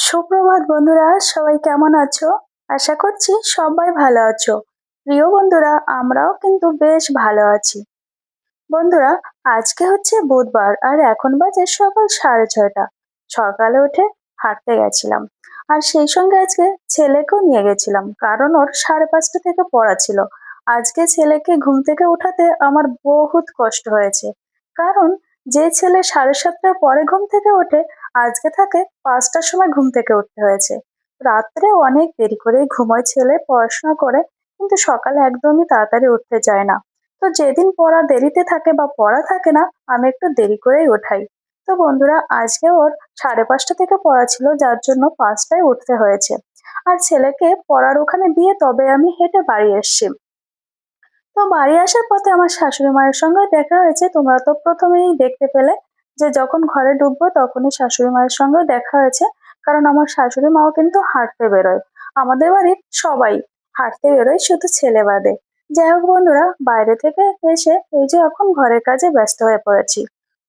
সুপ্রভাত বন্ধুরা, সবাই কেমন আছো? আশা করছি সবাই ভালো আছো। প্রিয় বন্ধুরা, আমরাও কিন্তু বেশ ভালো আছি। বন্ধুরা, আজকে হচ্ছে বুধবার আর এখন বাজে সকাল 6:30। সকালে উঠে হাঁটতে গেছিলাম। আর সেই সঙ্গে আজকে ছেলেকেও নিয়ে গেছিলাম, কারণ ওর 5:30 থেকে পড়া ছিল। আজকে ছেলেকে ঘুম থেকে উঠাতে আমার বহুত কষ্ট হয়েছে, কারণ যে ছেলে 7:30টার পরে ঘুম থেকে ওঠে, আজকে তাকে 5টার সময় ঘুম থেকে উঠতে হয়েছে। রাত্রে অনেক দেরি করে ঘুমোয় ছেলে, পড়াশোনা করে, কিন্তু সকালে একদমই তাড়াতাড়ি উঠতে চায় না। তো যেদিন পড়া দেরিতে থাকে বা পড়া থাকে না, আমি একটু দেরি করেই ওঠাই। তো বন্ধুরা, আজকে ওর 5:30 থেকে পড়া ছিল, যার জন্য 5টায় উঠতে হয়েছে। আর ছেলেকে পড়ার ওখানে দিয়ে তবে আমি হেঁটে বাড়ি এসছি। তো বাড়ি আসার পথে আমার শাশুড়ি মায়ের সঙ্গে দেখা হয়েছে। তোমরা তো প্রথমেই দেখতে পেলে যে যখন ঘরে ঢুকবো তখনই শাশুড়ি মায়ের সঙ্গে দেখা হয়েছে, কারণ আমার শাশুড়ি মাও কিন্তু হাঁটতে বেরোয়। আমাদের বাড়ির সবাই হাঁটতে বেরোয়, শুধু ছেলে বাদে। যাই হোক বন্ধুরা, বাইরে থেকে এসে এই যে এখন ঘরের কাজে ব্যস্ত হয়ে পড়েছি।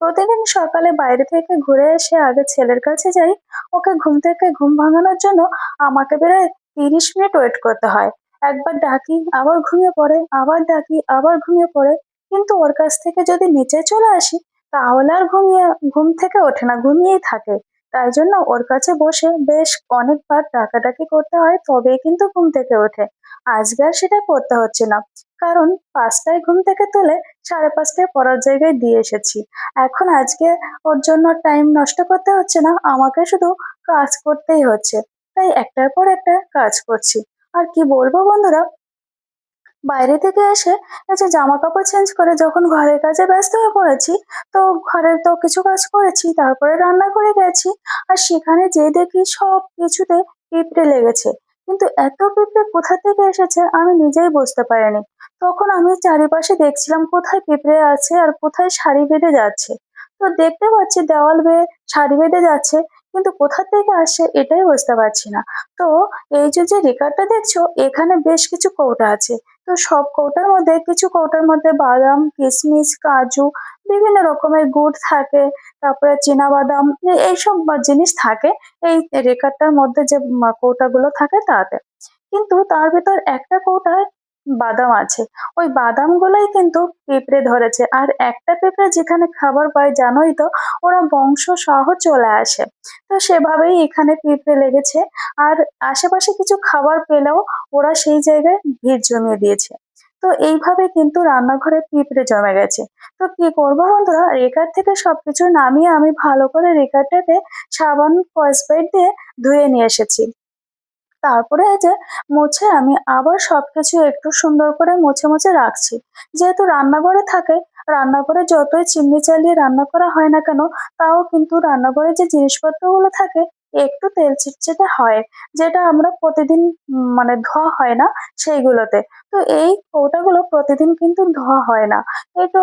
প্রতিদিন সকালে বাইরে থেকে ঘুরে এসে আগে ছেলের কাছে যাই। ওকে ঘুম থেকে ঘুম ভাঙানোর জন্য আমাকে প্রায় 30 মিনিট ওয়েট করতে হয়। একবার ডাকি আবার ঘুমিয়ে পড়ে, আবার ডাকি আবার ঘুমিয়ে পড়ে। কিন্তু ওর কাছ থেকে যদি নিচে চলে আসি, তাহলে আর ঘুম থেকে ওঠে না, ঘুমিয়েই থাকে। তাই জন্য ওর কাছে বসে বেশ অনেকবার ডাকাডাকি করতে হয়, তবেই কিন্তু ঘুম থেকে ওঠে। আজকে আর সেটা করতে হচ্ছে না, কারণ 5টায় ঘুম থেকে তুলে 5:30টায় পড়ার জায়গায় দিয়ে এসেছি। এখন আজকে ওর জন্য টাইম নষ্ট করতে হচ্ছে না, আমাকে শুধু কাজ করতেই হচ্ছে। তাই একটার পর একটা কাজ করছি। আর কি বলবো বন্ধুরা, বাইরে থেকে এসে এই যে জামা কাপড় চেঞ্জ করে যখন ঘরের কাজে ব্যস্ত হয়ে পড়েছি, তো ঘরের তো কিছু কাজ করেছি, তারপরে রান্না করে গেছি। আর সেখানে যে দেখি সব কিছুতে পিঁপড়ে লেগেছে। কিন্তু এত পিঁপড়ে কোথা থেকে এসেছে আমি নিজেই বুঝতে পারিনি। তখন আমি চারিপাশে দেখছিলাম কোথায় পিঁপড়ে আছে আর কোথায় সারি বেঁধে যাচ্ছে। তো দেখতে পাচ্ছি দেওয়াল বেয়ে সারি বেঁধে যাচ্ছে, কিন্তু কোথা থেকে আসছে এটাই বুঝতে পারছি না। তো এই যে রেখাটা দেখছো, এখানে বেশ কিছু কৌটা আছে। তো সব কৌটার মধ্যে, কিছু কৌটার মধ্যে বাদাম, কিশমিশ, কাজু, বিভিন্ন রকমের গুড় থাকে, তারপরে বাদাম, এইসব জিনিস থাকে এই রেখাটার মধ্যে, যে কৌটাগুলো থাকে তাতে। কিন্তু তার ভেতর একটা কৌটায় বাদাম আছে। ওই বাদামগুলোই কিন্তু পিঁপড়ে ধরেছে। আর একটা পিঁপড়ে যেখানে খাবার পায় জানোই তো, ওরা বংশ সহ চলে আসে। তো সেভাবেই এখানে পিঁপড়ে লেগেছে। আর আশেপাশে কিছু খাবার পেলেও ওরা সেই জায়গায় ভিড় জমিয়ে দিয়েছে। তো এইভাবে কিন্তু রান্নাঘরে পিঁপড়ে জমে গেছে। তো কি করবো বন্ধুরা, রেকার থেকে সবকিছু নামিয়ে আমি ভালো করে রেকারটাকে সাবান স্কচব্রাইট দিয়ে ধুয়ে নিয়ে এসেছি। তারপরে এই যে মুছে আমি আবার সবকিছু একটু সুন্দর করে মুছে রাখছি। যেহেতু রান্নাঘরে থাকে, রান্নাঘরে যতই চিমনি চালিয়ে রান্না করা হয় না কেন, তাও কিন্তু রান্নাঘরে যে জিনিসপত্রগুলো থাকে একটু তেল চিটচিটে হয়, যেটা আমরা প্রতিদিন মানে ধোয়া হয় না সেইগুলোতে। তো এই কৌটাগুলো প্রতিদিন কিন্তু ধোয়া হয় না। এই তো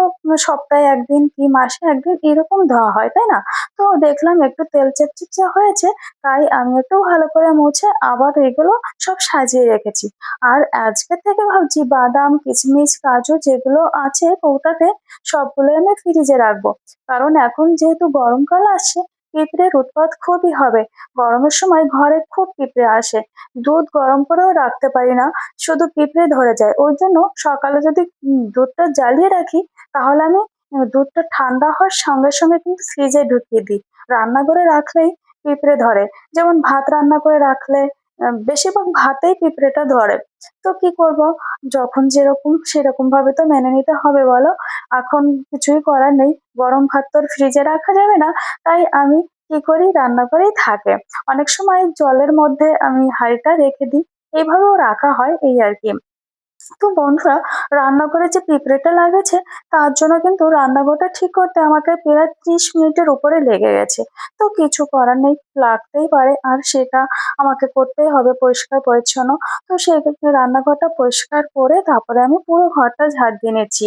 সপ্তাহে একদিন কি মাসে একদিন এরকম ধোয়া হয়, তাই না? তো দেখলাম একটু তেল চিটচিটে হয়েছে, তাই আমি একটু ভালো করে মুছে আবার এগুলো সব সাজিয়ে রেখেছি। আর আজকে থেকে ভাবছি বাদাম, কিশমিশ, কাজু যেগুলো আছে কৌটাতে, সবগুলো আমি ফ্রিজে রাখবো। কারণ এখন যেহেতু গরমকাল আসছে, পিঁপড়ের উৎপাত খুবই হবে। গরমের সময় ঘরে খুব পিঁপড়ে আসে। দুধ গরম করেও রাখতে পারি না, শুধু পিঁপড়ে ধরে যায়। ওই জন্য সকালে যদি দুধটা জ্বালিয়ে রাখি, তাহলে আমি দুধটা ঠান্ডা হওয়ার সঙ্গে সঙ্গে কিন্তু ফ্রিজে ঢুকিয়ে দিই। রান্নাঘরে রাখলেই পিঁপড়ে ধরে। যেমন ভাত রান্না করে রাখলে বেশিরভাগ ভাতেই পিঁপড়েটা ধরে। তো কি করব, যখন যেরকম সেরকম ভাবে তো মেনে নিতে হবে বলো। এখন কিছুই করার নেই, গরম ভাত তো আর ফ্রিজে রাখা যাবে না। তাই আমি কি করি, রান্নাঘরেই থাকে। অনেক সময় জলের মধ্যে আমি হাঁড়িটা রেখে দিই, এইভাবেও রাখা হয়, এই আর কি। তো বন্ধুরা, রান্নাঘরে যে পিঁপড়েটা লাগেছে, তার জন্য কিন্তু রান্নাঘরটা ঠিক করতে আমাকে প্রায় 30 মিনিটের উপরে লেগে গেছে। তো কিছু করার নেই, লাগতেই পারে, আর সেটা আমাকে করতেই হবে পরিষ্কার পরিচ্ছন্ন। তো সেক্ষেত্রে রান্নাঘরটা পরিষ্কার করে তারপরে আমি পুরো ঘরটা ঝাড় দিয়ে নিচ্ছি।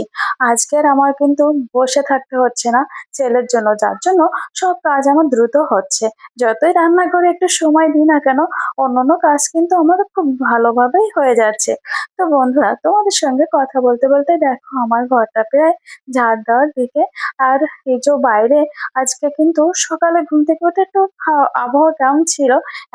আজকে আর আমার কিন্তু বসে থাকতে হচ্ছে না ছেলের জন্য, যার জন্য সব কাজ আমার দ্রুত হচ্ছে। যতই রান্নাঘরে একটু সময় দিই না কেন, অন্যান্য কাজ কিন্তু আমার খুব ভালোভাবেই হয়ে যাচ্ছে। তো বন্ধুরা, বন্ধুরা, তোমাদের সঙ্গে কথা বলতে বলতে দেখো আমার ঘরটা প্রায় ঝাড় দেওয়ার দিকে। আর এই যে বাইরে আজকে কিন্তু সকালে ঘুম থেকে উঠে একটু আবহাওয়া কেমন ছিল,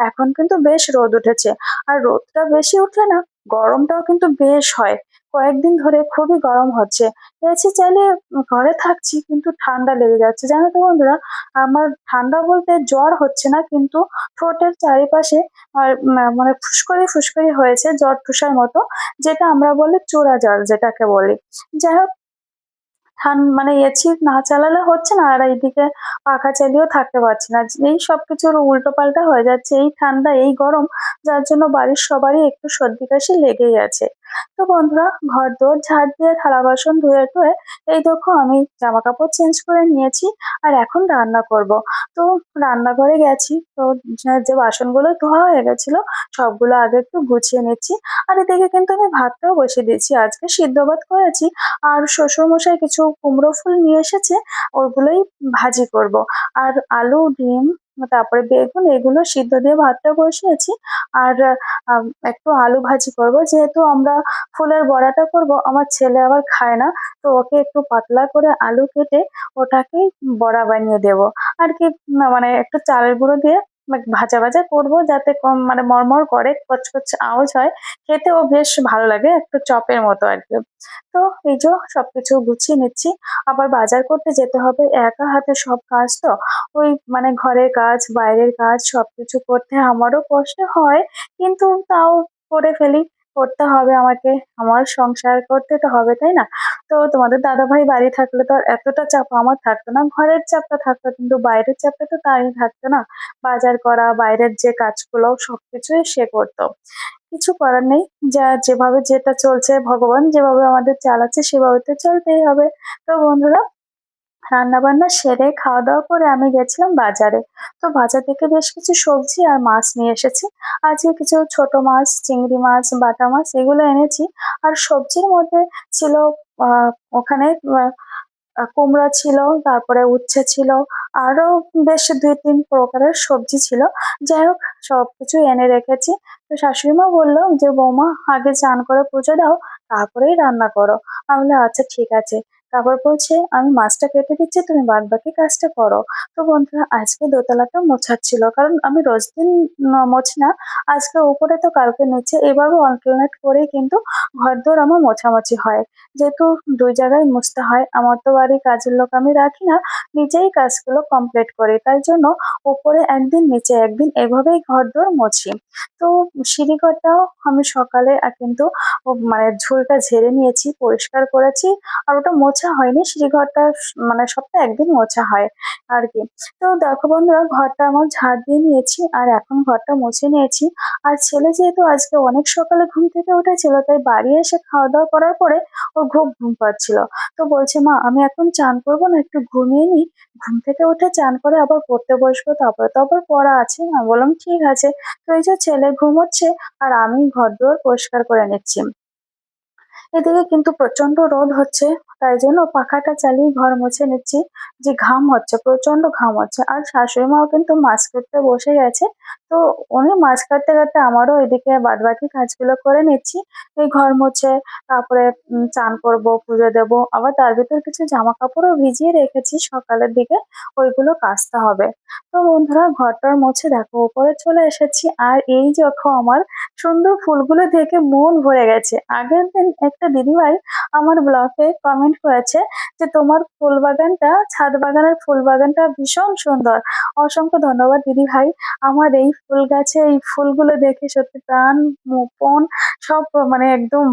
এখন কিন্তু বেশ রোদ উঠেছে। আর রোদটা বেশি উঠলে না গরমটাও কিন্তু বেশ হয়। কয়েকদিন ধরে খুবই গরম হচ্ছে। এসি চালিয়ে ঘরে থাকছি কিন্তু ঠান্ডা লেগে যাচ্ছে, জানো তো বন্ধুরা। আমার ঠান্ডা বলতে জ্বর হচ্ছে না, কিন্তু ঠোঁটের চারিপাশে আর মানে ফুসকড়ি ফুসকড়ি হয়েছে জ্বর ঠুসার মতো, যেটা আমরা বলি চোরা জ্বর যেটাকে বলি। যাই হোক, মানে এসি না চালালে হচ্ছে না, আর এইদিকে পাখা চালিয়েও থাকতে পারছি না। এই সবকিছুর উল্টো পাল্টা হয়ে যাচ্ছে, এই ঠান্ডা এই গরম, যার জন্য বাড়ির সবারই একটু সর্দি কাশি লেগেই আছে। তো বন্ধুরা, ঘর দোর ঝাড় দিয়ে থালা বাসন ধুয়ে টুয়ে এই দেখো আমি জামা কাপড় চেঞ্জ করে নিয়েছি, আর এখন রান্না করব। তো রান্নাঘরে গেছি, তো যে বাসনগুলো ধোয়া হয়ে গেছিল সবগুলো আগে একটু গুছিয়ে নিচ্ছি। আর এদিকে কিন্তু আমি ভাতটাও বসিয়ে দিয়েছি, আজকে সিদ্ধ ভাত করেছি। আর শ্বশুরমশাই কিছু কুমড়ো ফুল নিয়ে এসেছে, ওগুলোই ভাজি করব। আর আলু, ডিম, তারপরে বেগুন এগুলো সিদ্ধ দিয়ে ভাতটা বসিয়েছি। আর একটু আলু ভাজি করব, যেহেতু আমরা ফুলের বড়াটা করব, আমার ছেলে আবার খায় না। তো ওকে একটু পাতলা করে আলু কেটে ওটাকেই বড়া বানিয়ে দেব আর কি। মানে একটু চালের গুঁড়ো দিয়ে ভাজা ভাজা করব, যাতে কম মানে মরমর করে কচকচ আওয়াজ হয়, খেতেও বেশ ভালো লাগে, একটু চপের মতো আর কি। তো এই যে সবকিছু গুছিয়ে নিচ্ছি, আবার বাজার করতে যেতে হবে, একা হাতে সব কাজ তো। ওই মানে ঘরের কাজ বাইরের কাজ সবকিছু করতে আমারও কষ্ট হয়, কিন্তু তাও করে ফেলি। করতে হবে আমাকে, আমার সংসার করতে তো হবে, তাই না? তো তোমাদের দাদা ভাই বাড়ি থাকলে তো আর এতটা চাপ আমার থাকতো না, ঘরের চাপটা থাকতো, কিন্তু বাইরের চাপটা তো তারই থাকতো না। বাজার করা, বাইরের যে কাজগুলো সবকিছুই সে করতো। কিছু করার নেই, যা যেভাবে যেটা চলছে, ভগবান যেভাবে আমাদের চালাচ্ছে সেভাবে তো চলতেই হবে। তো বন্ধুরা, রান্না বান্না সেরে খাওয়া দাওয়া করে আমি গেছিলাম বাজারে। তো বাজার থেকে বেশ কিছু সবজি আর মাছ নিয়ে এসেছি। আজকে কিছু ছোট মাছ, চিংড়ি মাছ, বাটা মাছ এগুলো এনেছি। আর সবজির মধ্যে ছিল আহ ওখানে কুমড়া ছিল, তারপরে উচ্ছে ছিল, আরো বেশ ২-৩ প্রকারের সবজি ছিল। যাই হোক, সবকিছু এনে রেখেছি। তো শাশুড়ি মা বললো যে, "বৌমা আগে চান করে পুজো দাও, তারপরেই রান্না করো।" আমি বললাম, "আচ্ছা ঠিক আছে।" তারপর বলছে, "আমি মাছটা কেটে দিচ্ছি, তুমি বাদবাকি কাজটা করো।" তো বন্ধুরা, আজকে দোতলাটা মোছাচ্ছিল, কারণ আমি রোজ দিন মুছি না। আজকে উপরে তো কালকে নিচে, এভাবে অল্টারনেট করেই কিন্তু ঘরদোর আমার মোছামুছি হয়। যেহেতু ২ জায়গায় মুছতে হয়, আমার তো বাড়ির কাজের লোক আমি রাখি না, নিজেই কাজগুলো কমপ্লিট করি। তাই জন্য উপরে একদিন নিচে একদিন এভাবেই ঘরদোর মুছি। তো সিঁড়িঘরটাও আমি সকালে কিন্তু মানে ঝুলটা ঝেড়ে নিয়েছি, পরিষ্কার করেছি। আর ওটা মোছা হয়নি, সিঁড়িঘরটা মানে সপ্তাহে ১ দিন মোছা হয় আরকি। তো দেখো বন্ধুরা, ঘরটা আমার ঝাড় দিয়ে নিয়েছি আর এখন ঘরটা মুছে নিয়েছি। আর ছেলে যেহেতু আজকে অনেক সকালে ঘুম থেকে উঠেছিল, তাই বাড়ি এসে খাওয়া-দাওয়া করার পরে ওর খুব ঘুম পাচ্ছিল। তো বলছে, "মা আমি এখন চান করবো না, একটু ঘুমিয়ে নিই। ঘুম থেকে উঠে চান করে আবার পড়তে বসবো, তারপরে তো আবার পড়া আছে।" আমি বললাম, "ঠিক আছে।" তো এই যে ছেলে ঘুমোচ্ছে আর আমি ঘরদোর পরিষ্কার করে নিচ্ছি। এদিকে কিন্তু প্রচন্ড রোদ হচ্ছে, তাই জন্য পাখাটা চালিয়ে ঘর মুছে নিচ্ছি। যে ঘাম হচ্ছে, প্রচন্ড ঘাম হচ্ছে। আর শাশুড়ি মাও কিন্তু মাছ কাটতে বসে গেছে। তো উনি মাছ কাটতে কাটতে আমারও এদিকে বাদবাকি কাজগুলো করে নিচ্ছি। এই ঘর মুছে, তারপরে চান করবো, পুজো দেবো। আবার তার ভিতর কিছু জামা কাপড়ও ভিজিয়ে রেখেছি সকালের দিকে, ওইগুলো কাচতে হবে। তো বন্ধুরা, ঘরটর মুছে দেখো উপরে চলে এসেছি। আর এই দেখো আমার সুন্দর ফুলগুলো দেখে মন ভরে গেছে। আগের দিন একটা দিদিভাই আমার ব্লগে কমেন্ট করেছে যে, "তোমার ফুল বাগানটা, ছাদ বাগানের ফুল বাগানটা ভীষণ সুন্দর।" অসংখ্য ধন্যবাদ দিদিভাই। আমার এই ফুল গাছে এই ফুলগুলো দেখে সত্যি প্রাণ, মন সব মানে একদম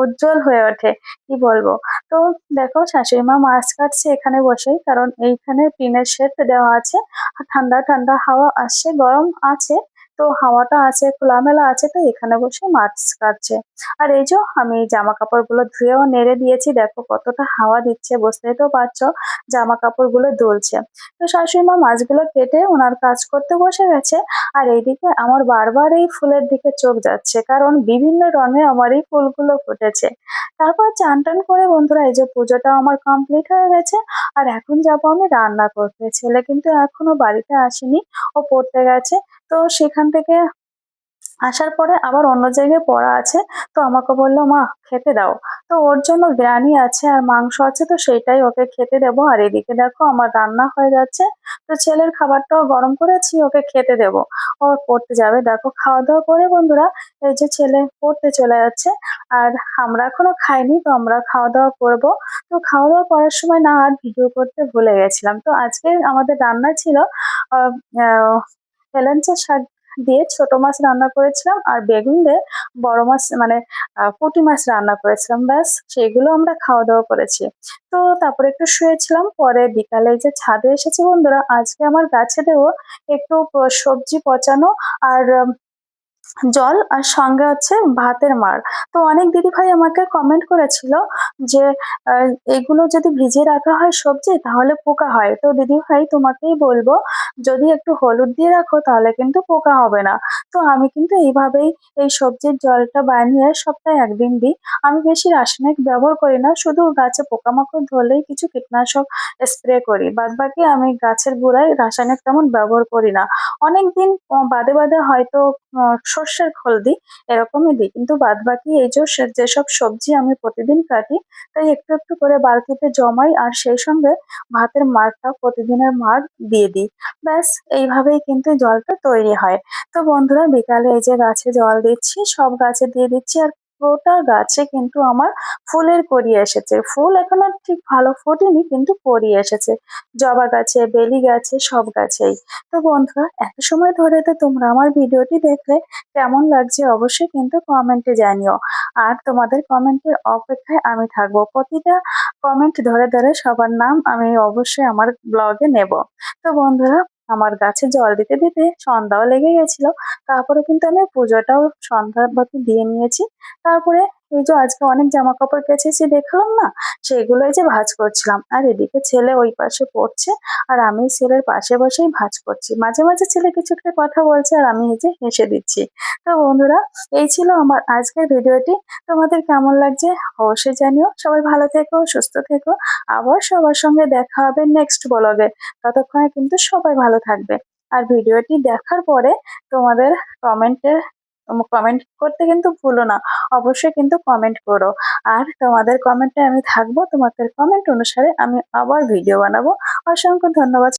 উজ্জ্বল হয়ে ওঠে। কি বলবো? তো দেখো শাশুড়ি মা মাছ কাটছে এখানে বসেই, কারণ এইখানে টিনের শেড দেওয়া আছে। আর ঠান্ডা ঠান্ডা হাওয়া আসছে, গরম আছে, তো হাওয়াটা আছে, খোলামেলা আছে, তো এখানে বসে মাছ কাটছে। আর এই যে আমি জামা কাপড়গুলো ধুয়েও নেড়ে দিয়েছি, দেখো কতটা হাওয়া দিচ্ছে, বুঝতেই তো পারছো জামা কাপড়গুলো দুলছে। তো শাশুড়ি মা মাছগুলো কেটে ওনার কাজ করতে বসে গেছে। আর এইদিকে আমার বারবার এই ফুলের দিকে চোখ যাচ্ছে, কারণ বিভিন্ন রঙে আমার এই ফুলগুলো ফুটেছে। তারপর চান টান করে বন্ধুরা, এই যে পুজোটা আমার কমপ্লিট হয়ে গেছে। আর এখন যাবো আমি রান্না করতে। ছেলে কিন্তু এখনো বাড়িতে আসেনি, ও পড়তে গেছে। তো সেখান থেকে আসার পরে আবার অন্য জায়গায় পড়া আছে। তো আমাকে বলল, "মা খেতে দাও।" তো ওর জন্য বিরিয়ানি আছে আর মাংস আছে, তো সেইটাই ওকে খেতে দেবো। আর এদিকে দেখো আমার রান্না হয়ে যাচ্ছে। তো ছেলের খাবারটাও গরম করেছি, ওকে খেতে দেবো। ও পড়তে যাবে। দেখো খাওয়া-দাওয়া করে বন্ধুরা এই যে ছেলে পড়তে চলে যাচ্ছে। আর আমরা এখনো খাইনি, তো আমরা খাওয়া-দাওয়া করবো। তো খাওয়া-দাওয়া করার সময় না আর ভিডিও করতে ভুলে গেছিলাম। তো আজকে আমাদের রান্না ছিল আ আ হেলেঞ্চা শাক দিয়ে ছোট মাছ রান্না করেছিলাম আর বেগুন দিয়ে বড় মাছ মানে পুঁটি মাছ রান্না করেছিলাম। ব্যাস সেগুলো আমরা খাওয়া-দাওয়া করেছি। তো তারপরে একটু শুয়েছিলাম। পরে বিকালে এই যে ছাদে এসেছি বন্ধুরা, আজকে আমার গাছে দেবো একটু সবজি পচানো আর জল আর সঙ্গে হচ্ছে ভাতের মাড়। তো অনেক দিদিভাই আমাকে কমেন্ট করেছিল যে আ এগুলো যদি ভিজিয়ে রাখা হয় সবজি তাহলে পোকা হয়। তো দিদিভাই তোমাকেই বলব, যদি একটু হলুদ দিয়ে রাখো তাহলে কিন্তু পোকা হবে না। তো আমি কিন্তু এইভাবেই এই সবজির জলটা বানিয়ে সপ্তাহে ১ দিন দিই। আমি বেশি রাসায়নিক ব্যবহার করি না। শুধু গাছে পোকামাকড় ধরলেই কিছু কীটনাশক স্প্রে করি। বাদবাকি আমি গাছের গোড়ায় রাসায়নিক তেমন ব্যবহার করি না। অনেকদিন বাদে হয়তো সর্ষের খোল দিই, এরকমই দিই। কিন্তু বাদবাকি এই যেসব সবজি আমি প্রতিদিন কাটি, তাই একটু করে বালতিতে জমাই আর সেই সঙ্গে ভাতের মাড়টা প্রতিদিনের মাড় দিয়ে দিই। ব্যাস এইভাবেই কিন্তু জলটা তৈরি হয়। তো বন্ধুরা বিকালে এই যে গাছে জল দিচ্ছি, সব গাছে দিয়ে দিচ্ছি আর গোটা গাছে কিন্তু আমার ফুলের কড়ি এসেছে। ফুল এখনো ঠিক ভালো ফোটেনি কিন্তু কড়ি এসেছে। জবা গাছে, বেলি গাছে, সব গাছেই। তো বন্ধুরা এত সময় ধরে তো তোমরা আমার ভিডিওটি দেখলে কেমন লাগছে অবশ্যই কিন্তু কমেন্টে জানিও। আর তোমাদের কমেন্টের অপেক্ষায় আমি থাকবো। প্রতিটা কমেন্ট ধরে সবার নাম আমি অবশ্যই আমার ব্লগে নেব। তো বন্ধুরা আমার গাছে জল দিতে সন্ধ্যাও লেগে গেছিল। তারপরে কিন্তু আমি পুজোটাও সন্ধ্যাবাতি দিয়ে নিয়েছি। তারপরে এই যে আজকে অনেক জামাকাপড় কেচেছি দেখলাম না? সেগুলো এই যে ভাঁজ করছিলাম। আর এদিকে ছেলে ওই পাশে পড়ছে। আর আমি ছেলের পাশে বসেই ভাঁজ করছি। মাঝে ছেলে কিছু একটা কথা বলছে আর আমি এই যে হেসে দিচ্ছি। তো বন্ধুরা এই ছিল আমার আজকের ভিডিওটি। তোমাদের কেমন লাগছে অবশ্যই জানিও। সবাই ভালো থেকো, সুস্থ থেকো। আবার সবার সঙ্গে দেখা হবে নেক্সট ব্লগে। ততক্ষণে কিন্তু সবাই ভালো থাকবে। আর ভিডিওটি দেখার পরে তোমাদের কমেন্টে কমেন্ট করতে কিন্তু ভুলো না। অবশ্যই কিন্তু কমেন্ট করো। আর তোমাদের কমেন্টে আমি থাকবো। তোমাদের কমেন্ট অনুসারে আমি আবার ভিডিও বানাবো। অসংখ্য ধন্যবাদ।